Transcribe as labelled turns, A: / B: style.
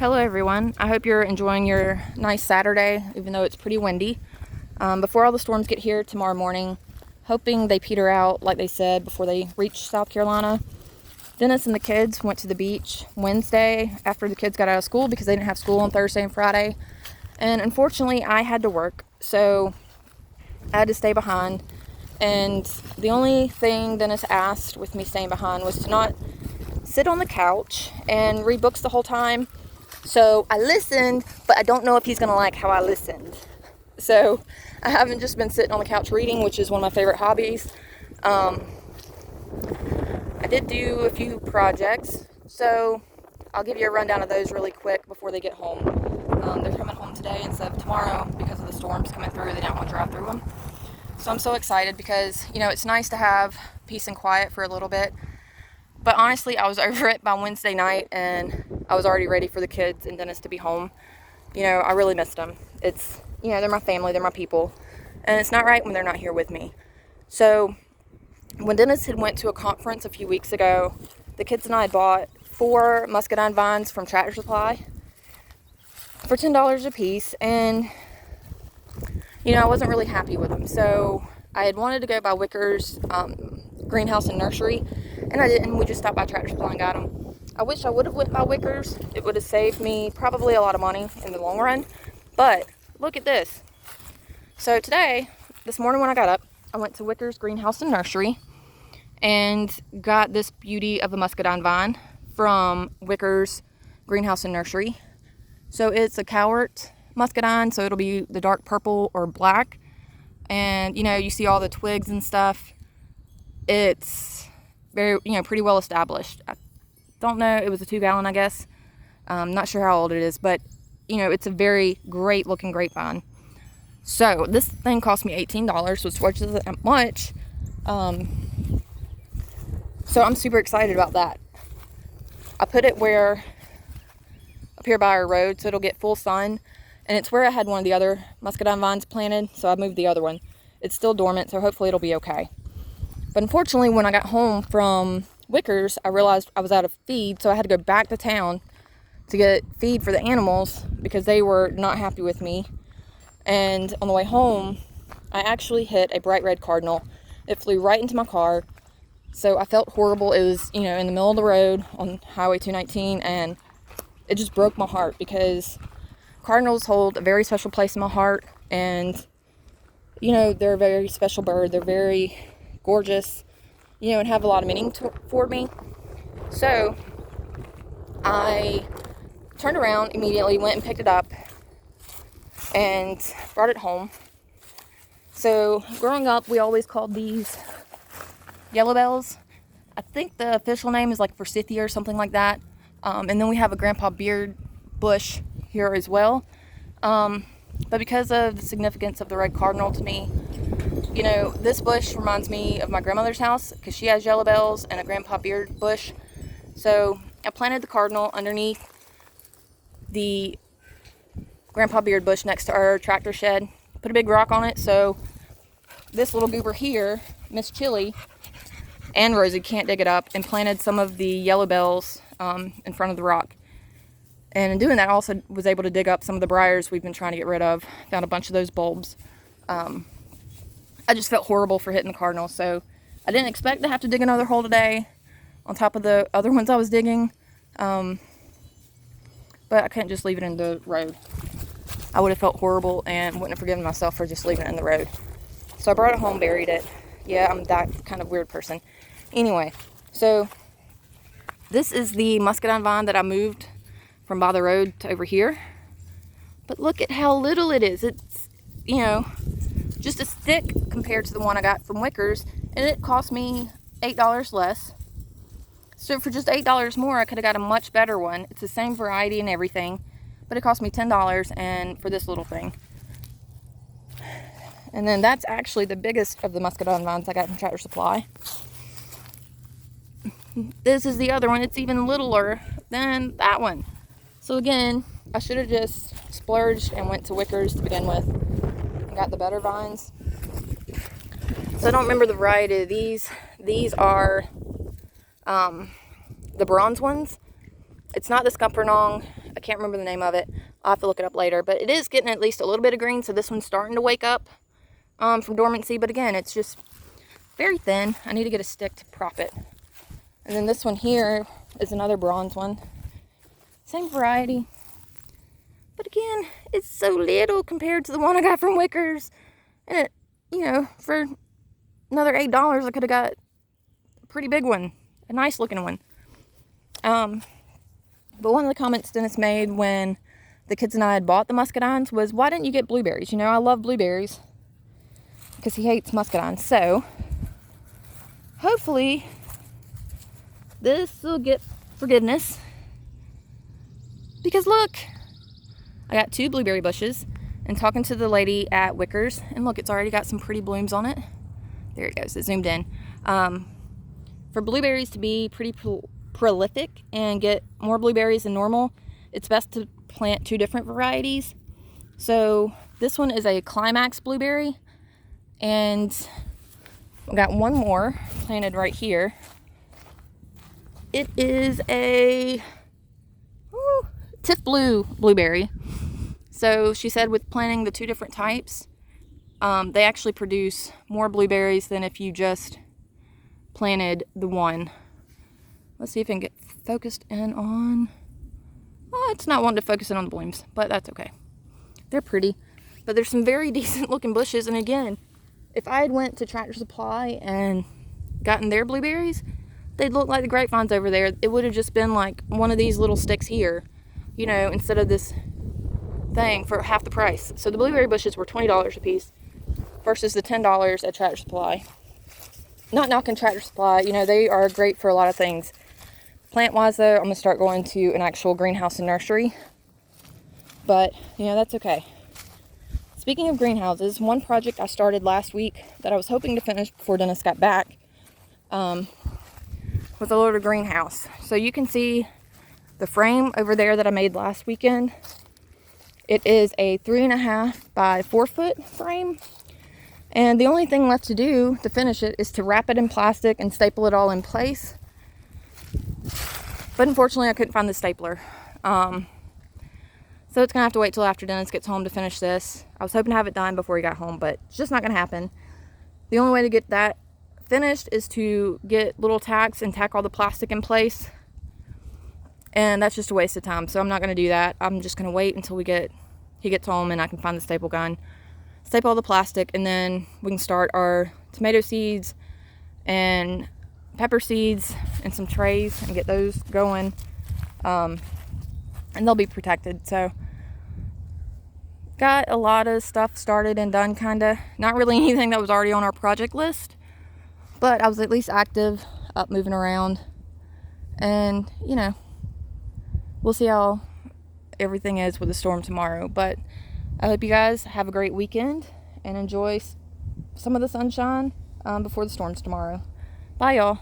A: Hello everyone. I hope you're enjoying your nice Saturday, even though it's pretty windy. Before all the storms get here tomorrow morning, hoping they peter out like they said before they reach South Carolina. Dennis and the kids went to the beach Wednesday after the kids got out of school because they didn't have school on Thursday and Friday. And unfortunately, I had to work, so I had to stay behind. And the only thing Dennis asked with me staying behind was to not sit on the couch and read books the whole time. So I listened, but I don't know if he's going to like how I listened. So I haven't just been sitting on the couch reading, which is one of my favorite hobbies. I did do a few projects, so I'll give you a rundown of those really quick before they get home. They're coming home today instead of tomorrow because of the storms coming through. They didn't want to drive through them. So I'm so excited because, it's nice to have peace and quiet for a little bit. But honestly, I was over it by Wednesday night, and I was already ready for the kids and Dennis to be home. I really missed them. It's, they're my family, they're my people, and it's not right when they're not here with me. So when Dennis had went to a conference a few weeks ago, the kids and I bought 4 muscadine vines from Tractor Supply for $10 a piece, and, I wasn't really happy with them. So I had wanted to go by Wicker's greenhouse and nursery, and I didn't. We just stopped by Tractor Supply and got them. I wish I would have went by Wicker's. It would have saved me probably a lot of money in the long run. But look at this. So this morning when I got up, I went to Wicker's greenhouse and nursery and got this beauty of a muscadine vine from Wicker's greenhouse and nursery. So it's a Cowart muscadine, so it'll be the dark purple or black. And, you see all the twigs and stuff. It's very, pretty well established. I don't know, it was a 2-gallon, I guess. Not sure how old it is, but, it's a very great looking grapevine. So this thing cost me $18, which isn't much. So I'm super excited about that. I put it up here by our road, so it'll get full sun. And it's where I had one of the other muscadine vines planted, so I moved the other one. It's still dormant, so hopefully it'll be okay. But unfortunately, when I got home from Wicker's, I realized I was out of feed, so I had to go back to town to get feed for the animals because they were not happy with me. And on the way home, I actually hit a bright red cardinal. It flew right into my car, so I felt horrible. It was, in the middle of the road on Highway 219, and it just broke my heart because cardinals hold a very special place in my heart, and, they're a very special bird. They're very gorgeous, and have a lot of meaning for me. So I turned around immediately, went and picked it up and brought it home. So growing up, we always called these yellow bells. I think the official name is like forsythia or something like that. And then we have a grandpa beard bush here as well. But because of the significance of the red cardinal to me, this bush reminds me of my grandmother's house because she has yellow bells and a grandpa beard bush. So I planted the cardinal underneath the grandpa beard bush next to our tractor shed. Put a big rock on it so this little goober here, Miss Chili and Rosie, can't dig it up, and planted some of the yellow bells in front of the rock. And in doing that, I also was able to dig up some of the briars we've been trying to get rid of. Found a bunch of those bulbs. I just felt horrible for hitting the cardinal, so I didn't expect to have to dig another hole today on top of the other ones I was digging. But I couldn't just leave it in the road. I would have felt horrible and wouldn't have forgiven myself for just leaving it in the road. So I brought it home, buried it. Yeah, I'm that kind of weird person. Anyway, so this is the muscadine vine that I moved from by the road to over here. But look at how little it is. It's, just a stick compared to the one I got from Wicker's, and it cost me $8 less. So for just $8 more, I could have got a much better one. It's the same variety and everything, but it cost me $10 and for this little thing. And then that's actually the biggest of the muscadine vines I got from Tractor Supply. This is the other one. It's even littler than that one. So again, I should have just splurged and went to Wicker's to begin with and got the better vines. So I don't remember the variety of these. These are the bronze ones. It's not the Scuppernong. I can't remember the name of it. I'll have to look it up later. But it is getting at least a little bit of green, so this one's starting to wake up from dormancy. But again, it's just very thin. I need to get a stick to prop it. And then this one here is another bronze one. Same variety. But again, it's so little compared to the one I got from Wickers. And it, you know, for another $8, I could have got a pretty big one. A nice looking one. But one of the comments Dennis made when the kids and I had bought the muscadines was, why didn't you get blueberries? You know, I love blueberries. Because he hates muscadines. So, hopefully, this will get forgiveness. Because look, I got 2 blueberry bushes. And talking to the lady at Wickers, and look, it's already got some pretty blooms on it. There it goes, it zoomed in. For blueberries to be pretty prolific and get more blueberries than normal, it's best to plant 2 different varieties. So this one is a climax blueberry, and I've got one more planted right here. It is a Tiff Blue blueberry. So she said with planting the 2 different types, they actually produce more blueberries than if you just planted the one. Let's see if I can get focused in on... Oh, it's not wanting to focus in on the blooms, but that's okay. They're pretty. But there's some very decent looking bushes. And again, if I had went to Tractor Supply and gotten their blueberries, they'd look like the grapevines over there. It would have just been like one of these little sticks here, you know, instead of this thing for half the price. So the blueberry bushes were $20 a piece versus the $10 at Tractor Supply. Not knocking Tractor Supply, you know, they are great for a lot of things. Plant-wise, though, I'm going to start going to an actual greenhouse and nursery. But, you know, that's okay. Speaking of greenhouses, one project I started last week that I was hoping to finish before Dennis got back was a little greenhouse. So you can see the frame over there that I made last weekend. It is a 3.5 by 4 foot frame. And the only thing left to do to finish it is to wrap it in plastic and staple it all in place. But unfortunately, I couldn't find the stapler. So it's going to have to wait till after Dennis gets home to finish this. I was hoping to have it done before he got home, but it's just not going to happen. The only way to get that finished is to get little tacks and tack all the plastic in place. And that's just a waste of time, so I'm not going to do that. I'm just going to wait until he gets home and I can find the staple gun. Staple all the plastic, and then we can start our tomato seeds and pepper seeds in some trays and get those going. And they'll be protected. So got a lot of stuff started and done, kinda. Not really anything that was already on our project list, but I was at least active, up moving around. And, you know, we'll see how everything is with the storm tomorrow. But I hope you guys have a great weekend and enjoy some of the sunshine before the storms tomorrow. Bye, y'all.